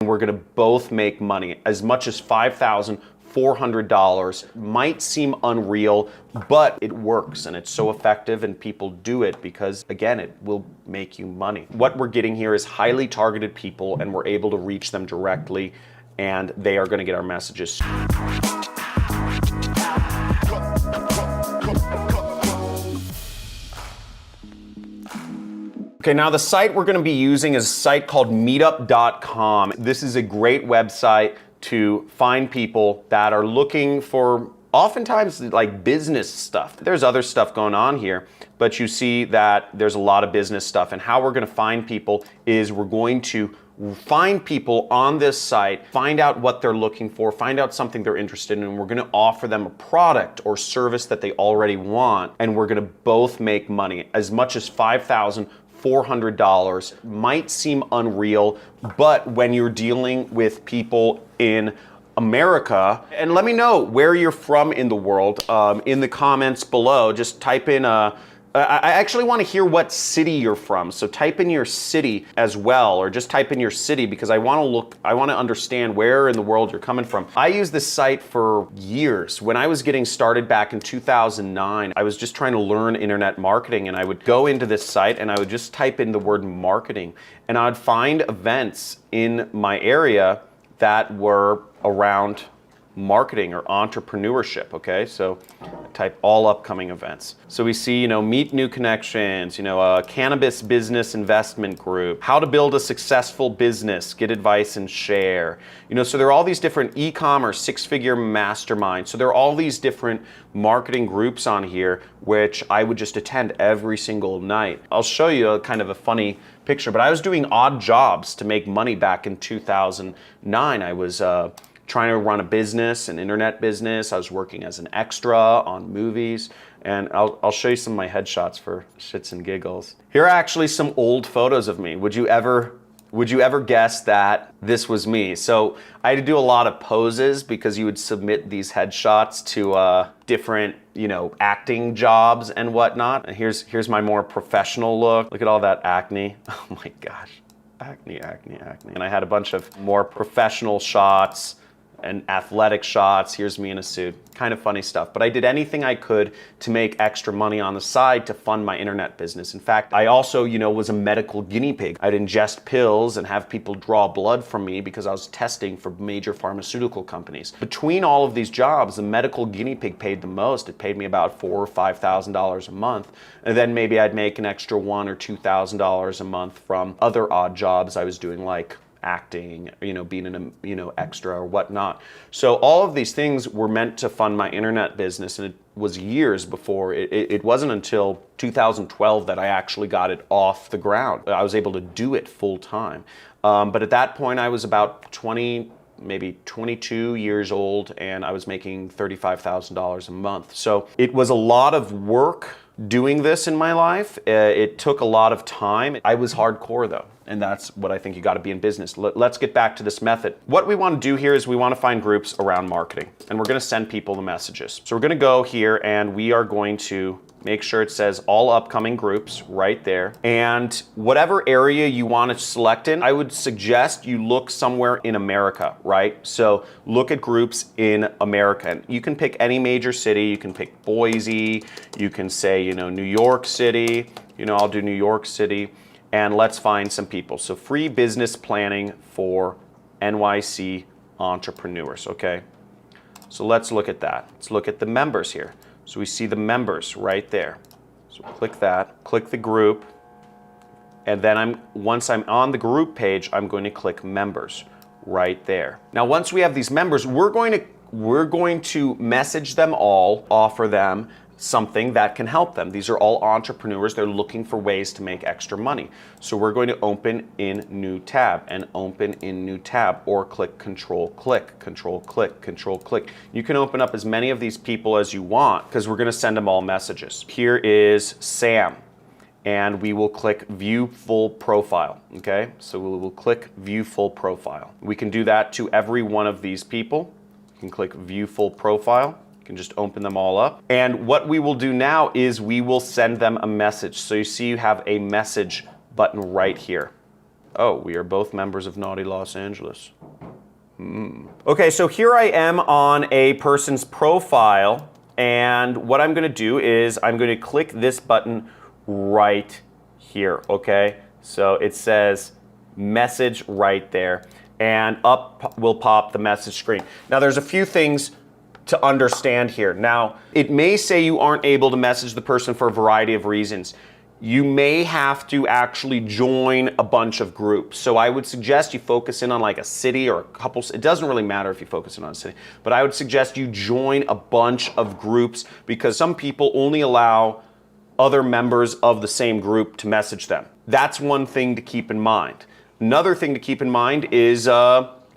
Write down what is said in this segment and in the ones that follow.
we're gonna both make money. As much as $5,400 might seem unreal, but it works and it's so effective and people do it because, again, it will make you money. What we're getting here is highly targeted people and we're able to reach them directly and they are gonna get our messages. Okay, now the site we're gonna be using is a site called meetup.com. This is a great website to find people that are looking for oftentimes like business stuff. There's other stuff going on here, but you see that there's a lot of business stuff, and how we're gonna find people is we're going to find people on this site, find out what they're looking for, find out something they're interested in, and we're gonna offer them a product or service that they already want, and we're gonna both make money. As much as $5,400 might seem unreal, but when you're dealing with people in America, and let me know where you're from in the world in the comments below. Just type in I actually want to hear what city you're from, so type in your city as well, or just type in your city because I want to understand where in the world you're coming from. I used this site for years. When I was getting started back in 2009, I was just trying to learn internet marketing, and I would go into this site and I would just type in the word marketing, and I would find events in my area that were around marketing or entrepreneurship, okay? So type all upcoming events. So we see, meet new connections, a cannabis business investment group, how to build a successful business, get advice and share. So there are all these different e-commerce, six-figure mastermind. So there are all these different marketing groups on here, which I would just attend every single night. I'll show you a kind of a funny picture, but I was doing odd jobs to make money back in 2009. I was trying to run a business, an internet business. I was working as an extra on movies, and I'll show you some of my headshots for shits and giggles. Here are actually some old photos of me. Would you ever guess that this was me? So I had to do a lot of poses because you would submit these headshots to different, acting jobs and whatnot. And here's my more professional look. Look at all that acne. Oh my gosh, acne. And I had a bunch of more professional shots and athletic shots. Here's me in a suit. Kind of funny stuff. But I did anything I could to make extra money on the side to fund my internet business. In fact, I also, was a medical guinea pig. I'd ingest pills and have people draw blood from me because I was testing for major pharmaceutical companies. Between all of these jobs, the medical guinea pig paid the most. It paid me about $4,000 or $5,000 a month. And then maybe I'd make an extra $1,000 or $2,000 a month from other odd jobs I was doing, like acting, being an extra or whatnot. So all of these things were meant to fund my internet business, and it was years before. It wasn't until 2012 that I actually got it off the ground. I was able to do it full time. But at that point I was about 20, maybe 22 years old, and I was making $35,000 a month. So it was a lot of work doing this in my life. It took a lot of time. I was hardcore though, and that's what I think you got to be in business. Let's get back to this method. What we want to do here is we want to find groups around marketing, and we're going to send people the messages. So we're going to go here and we are going to make sure it says all upcoming groups right there. And whatever area you want to select in, I would suggest you look somewhere in America, right? So look at groups in America. And you can pick any major city. You can pick Boise. You can say, New York City. I'll do New York City. And let's find some people. So free business planning for NYC entrepreneurs, okay? So let's look at that. Let's look at the members here. So we see the members right there. So click that, click the group, and then once I'm on the group page, I'm going to click members right there. Now, once we have these members, we're going to message them all, offer them something that can help them. These are all entrepreneurs. They're looking for ways to make extra money. So we're going to open in new tab and open in new tab, or click control click, control click, control click. You can open up as many of these people as you want because we're going to send them all messages. Here is Sam, and we will click view full profile. Okay, so we will click view full profile. We can do that to every one of these people. You can click view full profile. You can just open them all up. And what we will do now is we will send them a message. So you see you have a message button right here. Oh, we are both members of Naughty Los Angeles. Okay, so here I am on a person's profile, and what I'm going to do is I'm going to click this button right here, okay? So it says message right there, and up will pop the message screen. Now there's a few things to understand here. Now, it may say you aren't able to message the person for a variety of reasons. You may have to actually join a bunch of groups. So I would suggest you focus in on like a city or a couple. It doesn't really matter if you focus in on a city, but I would suggest you join a bunch of groups, because some people only allow other members of the same group to message them. That's one thing to keep in mind. Another thing to keep in mind is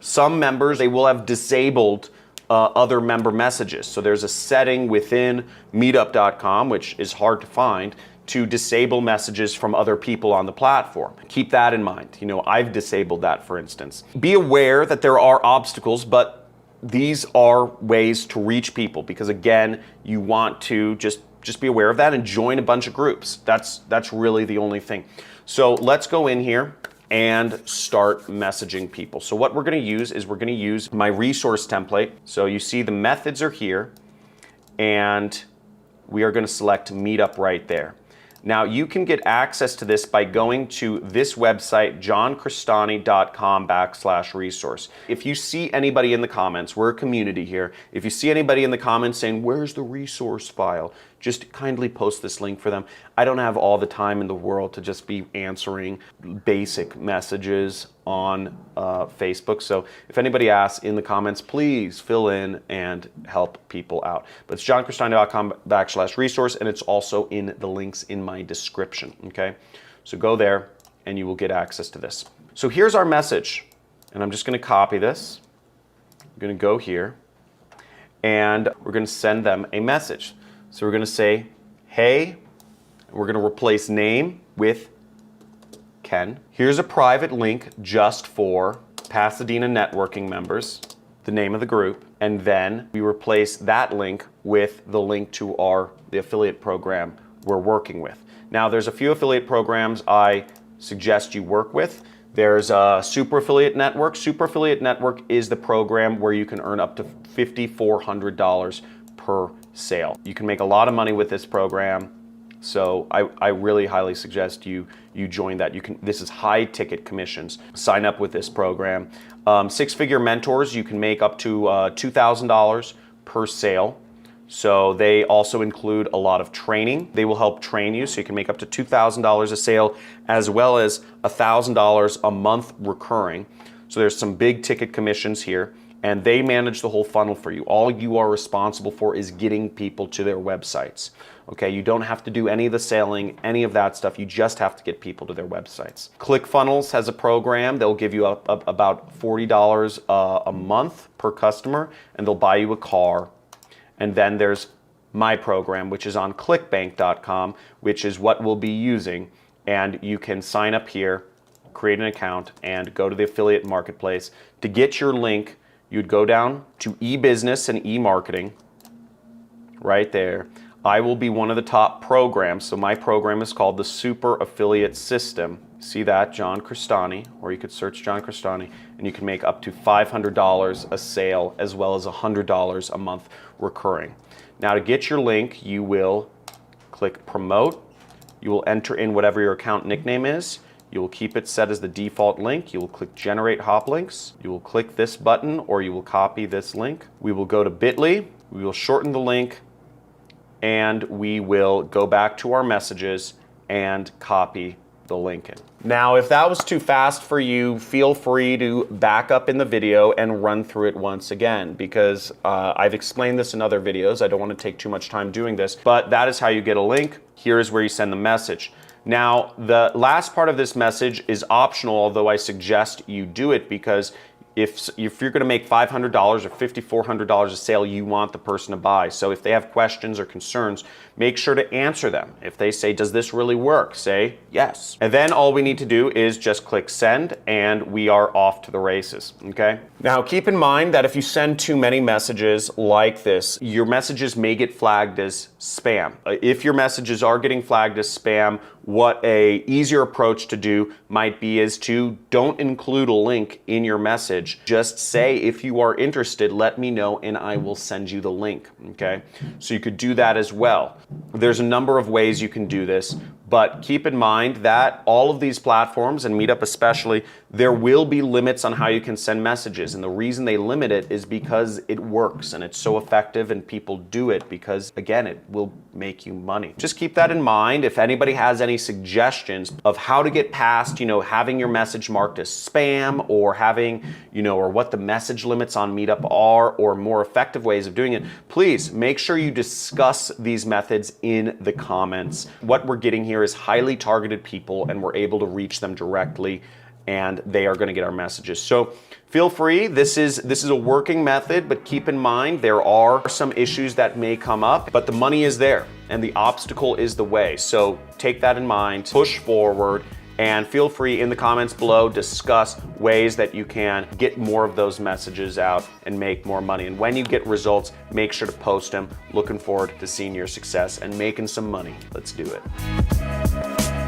some members, they will have disabled other member messages. So there's a setting within meetup.com, which is hard to find, to disable messages from other people on the platform. Keep that in mind. You know, I've disabled that, for instance. Be aware that there are obstacles, but these are ways to reach people, because again, you want to just be aware of that and join a bunch of groups. That's really the only thing. So let's go in here and start messaging people. So what we're going to use is we're going to use my resource template. So you see the methods are here, and we are going to select Meetup right there. Now you can get access to this by going to this website, johncristani.com/resource. If you see anybody in the comments, we're a community here, if you see anybody in the comments saying, where's the resource file? Just kindly post this link for them. I don't have all the time in the world to just be answering basic messages on Facebook. So if anybody asks in the comments, please fill in and help people out. But it's johncristani.com/resource, and it's also in the links in my description, okay? So go there and you will get access to this. So here's our message, and I'm just gonna copy this. I'm gonna go here, and we're gonna send them a message. So we're going to say, hey, we're going to replace name with Ken. Here's a private link just for Pasadena networking members, the name of the group, and then we replace that link with the link to the affiliate program we're working with. Now there's a few affiliate programs I suggest you work with. There's a Super Affiliate Network. Super Affiliate Network is the program where you can earn up to $5,400 per sale. You can make a lot of money with this program, so I really highly suggest you join that. This is high ticket commissions. Sign up with this program. Six-figure mentors, you can make up to $2,000 per sale. So they also include a lot of training. They will help train you, so you can make up to $2,000 a sale, as well as $1,000 a month recurring. So there's some big ticket commissions here, and they manage the whole funnel for you. All you are responsible for is getting people to their websites. Okay, you don't have to do any of the selling, any of that stuff. You just have to get people to their websites. ClickFunnels has a program. They'll give you about $40 a month per customer, and they'll buy you a car. And then there's my program, which is on clickbank.com, which is what we'll be using. And you can sign up here, create an account, and go to the affiliate marketplace. To get your link, you'd go down to e-business and e-marketing, right there. I will be one of the top programs. So my program is called the Super Affiliate System. See that, John Cristani, or you could search John Cristani, and you can make up to $500 a sale, as well as $100 a month recurring. Now to get your link, you will click promote. You will enter in whatever your account nickname is. You will keep it set as the default link. You will click generate hop links. You will click this button, or you will copy this link. We will go to Bitly. We will shorten the link, and we will go back to our messages and copy the link in. Now, if that was too fast for you, feel free to back up in the video and run through it once again, because I've explained this in other videos. I don't want to take too much time doing this, but that is how you get a link. Here's where you send the message. Now, the last part of this message is optional, although I suggest you do it, because if you're going to make $500 or $5,400 a sale, you want the person to buy. So if they have questions or concerns, make sure to answer them. If they say, does this really work? Say yes. And then all we need to do is just click send, and we are off to the races, okay? Now keep in mind that if you send too many messages like this, your messages may get flagged as spam. If your messages are getting flagged as spam, what a easier approach to do might be is to don't include a link in your message. Just say, if you are interested, let me know and I will send you the link, okay? So you could do that as well. There's a number of ways you can do this, but keep in mind that all of these platforms, and Meetup especially, there will be limits on how you can send messages. And the reason they limit it is because it works and it's so effective and people do it because, again, it will make you money. Just keep that in mind. If anybody has any suggestions of how to get past, having your message marked as spam, or having, or what the message limits on Meetup are, or more effective ways of doing it, please make sure you discuss these methods in the comments. What we're getting here is highly targeted people, and we're able to reach them directly, and they are going to get our messages. So feel free. This is a working method, but keep in mind there are some issues that may come up, but the money is there and the obstacle is the way. So take that in mind, push forward, and feel free in the comments below, discuss ways that you can get more of those messages out and make more money. And when you get results, make sure to post them. Looking forward to seeing your success and making some money. Let's do it.